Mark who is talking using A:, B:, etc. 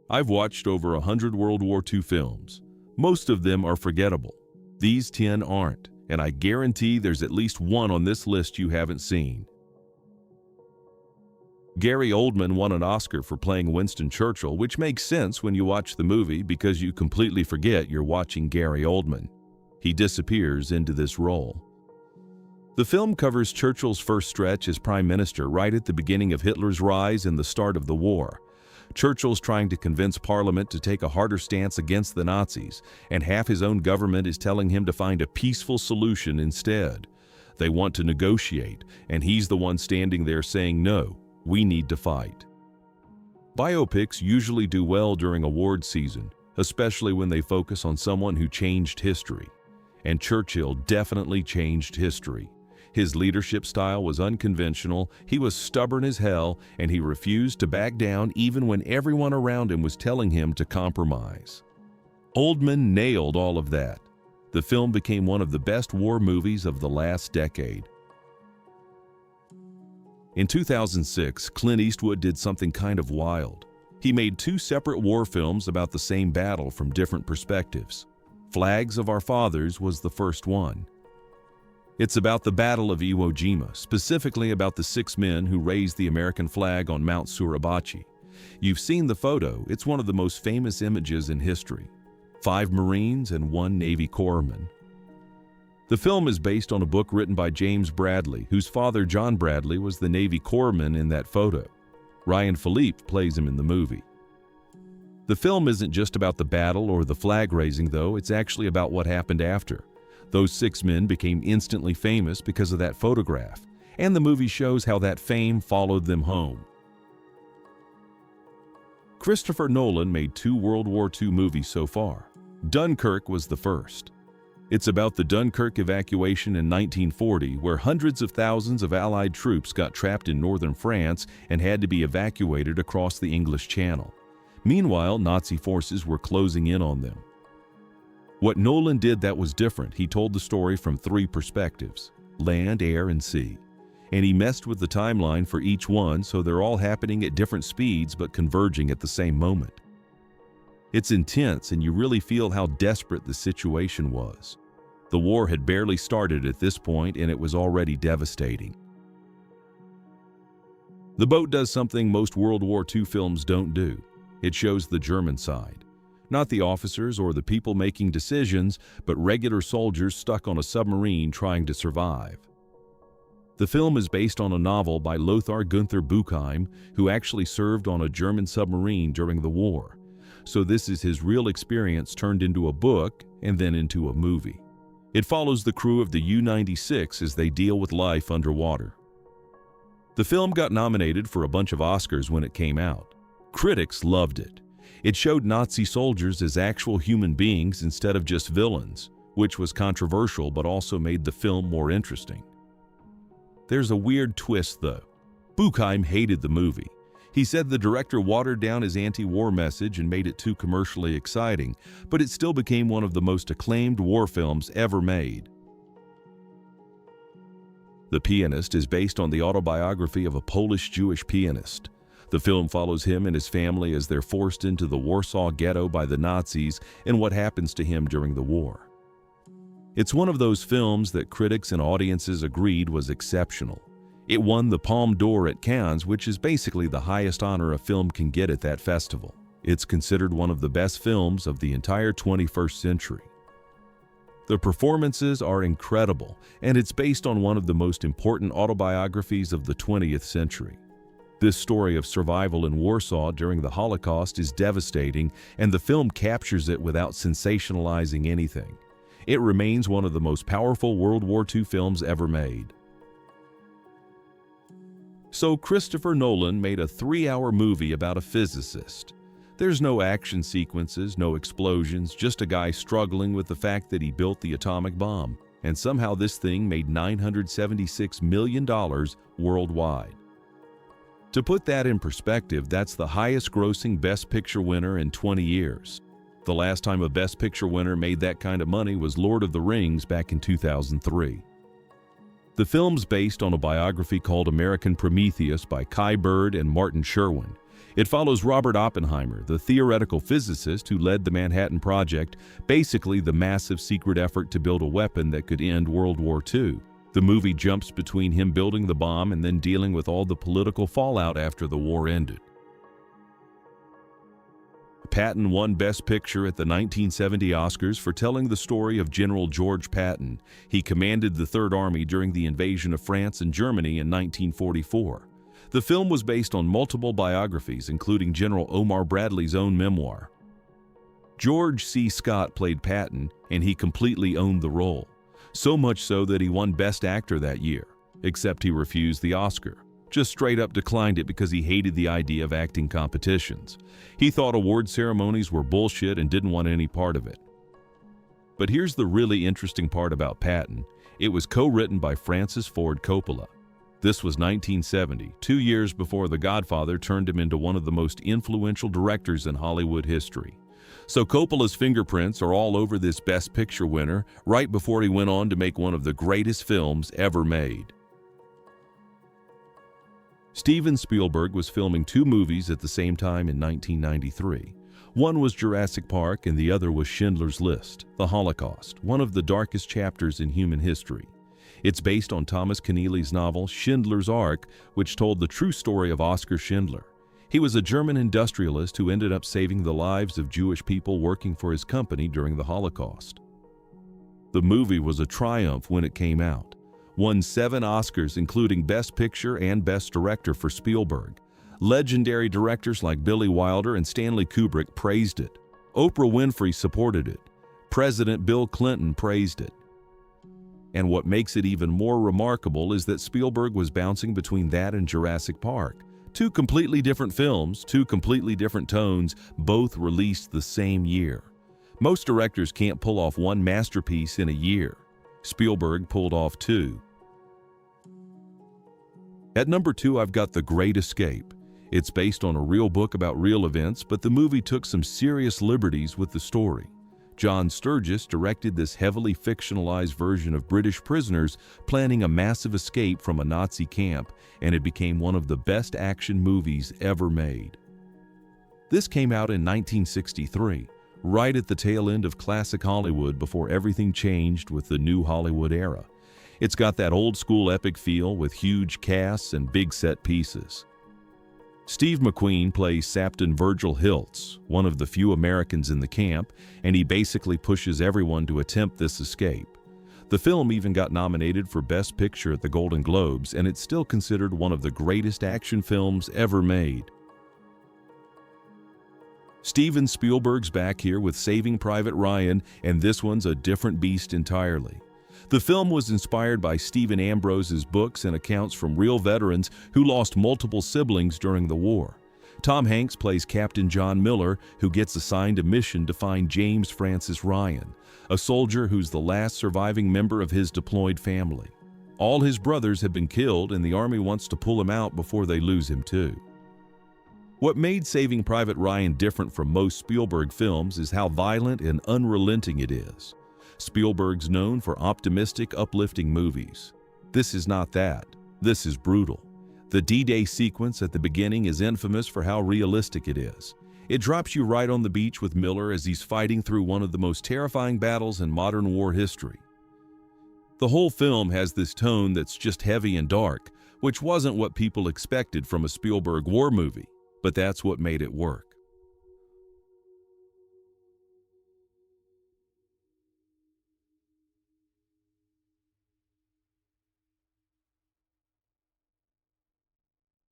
A: I've watched over 100 World War II films. Most of them are forgettable. These 10 aren't, and I guarantee there's at least one on this list you haven't seen. Gary Oldman won an Oscar for playing Winston Churchill, which makes sense when you watch the movie because you completely forget you're watching Gary Oldman. He disappears into this role. The film covers Churchill's first stretch as prime minister right at the beginning of Hitler's rise and the start of the war. Churchill's trying to convince Parliament to take a harder stance against the Nazis, and half his own government is telling him to find a peaceful solution instead. They want to negotiate, and he's the one standing there saying, "No, we need to fight." Biopics usually do well during award season, especially when they focus on someone who changed history. And Churchill definitely changed history. His leadership style was unconventional, he was stubborn as hell, and he refused to back down even when everyone around him was telling him to compromise. Oldman nailed all of that. The film became one of the best war movies of the last decade. In 2006, Clint Eastwood did something kind of wild. He made 2 separate war films about the same battle from different perspectives. Flags of Our Fathers was the first one. It's about the Battle of Iwo Jima, specifically about the 6 men who raised the American flag on Mount Suribachi. You've seen the photo. It's one of the most famous images in history. 5 Marines and 1 Navy corpsman. The film is based on a book written by James Bradley, whose father John Bradley was the Navy corpsman in that photo. Ryan Philippe plays him in the movie. The film isn't just about the battle or the flag raising, though. It's actually about what happened after. Those 6 men became instantly famous because of that photograph, and the movie shows how that fame followed them home. Christopher Nolan made 2 World War II movies so far. Dunkirk was the first. It's about the Dunkirk evacuation in 1940, where hundreds of thousands of Allied troops got trapped in northern France and had to be evacuated across the English Channel. Meanwhile, Nazi forces were closing in on them. What Nolan did that was different, he told the story from 3 perspectives: land, air, and sea. And he messed with the timeline for each one, so they're all happening at different speeds but converging at the same moment. It's intense, and you really feel how desperate the situation was. The war had barely started at this point, and it was already devastating. The boat does something most World War II films don't do. It shows the German side. Not the officers or the people making decisions, but regular soldiers stuck on a submarine trying to survive. The film is based on a novel by Lothar Gunther Buchheim, who actually served on a German submarine during the war. So this is his real experience turned into a book and then into a movie. It follows the crew of the U-96 as they deal with life underwater. The film got nominated for a bunch of Oscars when it came out. Critics loved it. It showed Nazi soldiers as actual human beings instead of just villains, which was controversial but also made the film more interesting. There's a weird twist, though. Buchheim hated the movie. He said the director watered down his anti-war message and made it too commercially exciting, but it still became one of the most acclaimed war films ever made. The Pianist is based on the autobiography of a Polish-Jewish pianist. The film follows him and his family as they're forced into the Warsaw Ghetto by the Nazis and what happens to him during the war. It's one of those films that critics and audiences agreed was exceptional. It won the Palme d'Or at Cannes, which is basically the highest honor a film can get at that festival. It's considered one of the best films of the entire 21st century. The performances are incredible, and it's based on one of the most important autobiographies of the 20th century. This story of survival in Warsaw during the Holocaust is devastating, and the film captures it without sensationalizing anything. It remains one of the most powerful World War II films ever made. So Christopher Nolan made a 3-hour movie about a physicist. There's no action sequences, no explosions, just a guy struggling with the fact that he built the atomic bomb, and somehow this thing made $976 million worldwide. To put that in perspective, that's the highest-grossing Best Picture winner in 20 years. The last time a Best Picture winner made that kind of money was Lord of the Rings back in 2003. The film's based on a biography called American Prometheus by Kai Bird and Martin Sherwin. It follows Robert Oppenheimer, the theoretical physicist who led the Manhattan Project, basically the massive secret effort to build a weapon that could end World War II. The movie jumps between him building the bomb and then dealing with all the political fallout after the war ended. Patton won Best Picture at the 1970 Oscars for telling the story of General George Patton. He commanded the Third Army during the invasion of France and Germany in 1944. The film was based on multiple biographies, including General Omar Bradley's own memoir. George C. Scott played Patton, and he completely owned the role. So much so that he won Best Actor that year, except he refused the Oscar. Just straight up declined it because he hated the idea of acting competitions. He thought award ceremonies were bullshit and didn't want any part of it. But here's the really interesting part about Patton. It was co-written by Francis Ford Coppola. This was 1970, 2 years before The Godfather turned him into one of the most influential directors in Hollywood history. So Coppola's fingerprints are all over this Best Picture winner right before he went on to make one of the greatest films ever made. Steven Spielberg was filming 2 movies at the same time in 1993. One was Jurassic Park and the other was Schindler's List, the Holocaust, one of the darkest chapters in human history. It's based on Thomas Keneally's novel Schindler's Ark, which told the true story of Oskar Schindler. He was a German industrialist who ended up saving the lives of Jewish people working for his company during the Holocaust. The movie was a triumph when it came out. Won 7 Oscars, including Best Picture and Best Director for Spielberg. Legendary directors like Billy Wilder and Stanley Kubrick praised it. Oprah Winfrey supported it. President Bill Clinton praised it. And what makes it even more remarkable is that Spielberg was bouncing between that and Jurassic Park. 2 completely different films, 2 completely different tones, both released the same year. Most directors can't pull off one masterpiece in a year. Spielberg pulled off 2. At number 2, I've got The Great Escape. It's based on a real book about real events, but the movie took some serious liberties with the story. John Sturges directed this heavily fictionalized version of British prisoners planning a massive escape from a Nazi camp, and it became one of the best action movies ever made. This came out in 1963, right at the tail end of classic Hollywood before everything changed with the new Hollywood era. It's got that old-school epic feel with huge casts and big set pieces. Steve McQueen plays Sapton Virgil Hiltz, one of the few Americans in the camp, and he basically pushes everyone to attempt this escape. The film even got nominated for Best Picture at the Golden Globes, and it's still considered one of the greatest action films ever made. Steven Spielberg's back here with Saving Private Ryan, and this one's a different beast entirely. The film was inspired by Stephen Ambrose's books and accounts from real veterans who lost multiple siblings during the war. Tom Hanks plays Captain John Miller, who gets assigned a mission to find James Francis Ryan, a soldier who's the last surviving member of his deployed family. All his brothers have been killed, and the Army wants to pull him out before they lose him too. What made Saving Private Ryan different from most Spielberg films is how violent and unrelenting it is. Spielberg's known for optimistic, uplifting movies. This is not that. This is brutal. The D-Day sequence at the beginning is infamous for how realistic it is. It drops you right on the beach with Miller as he's fighting through one of the most terrifying battles in modern war history. The whole film has this tone that's just heavy and dark, which wasn't what people expected from a Spielberg war movie, but that's what made it work.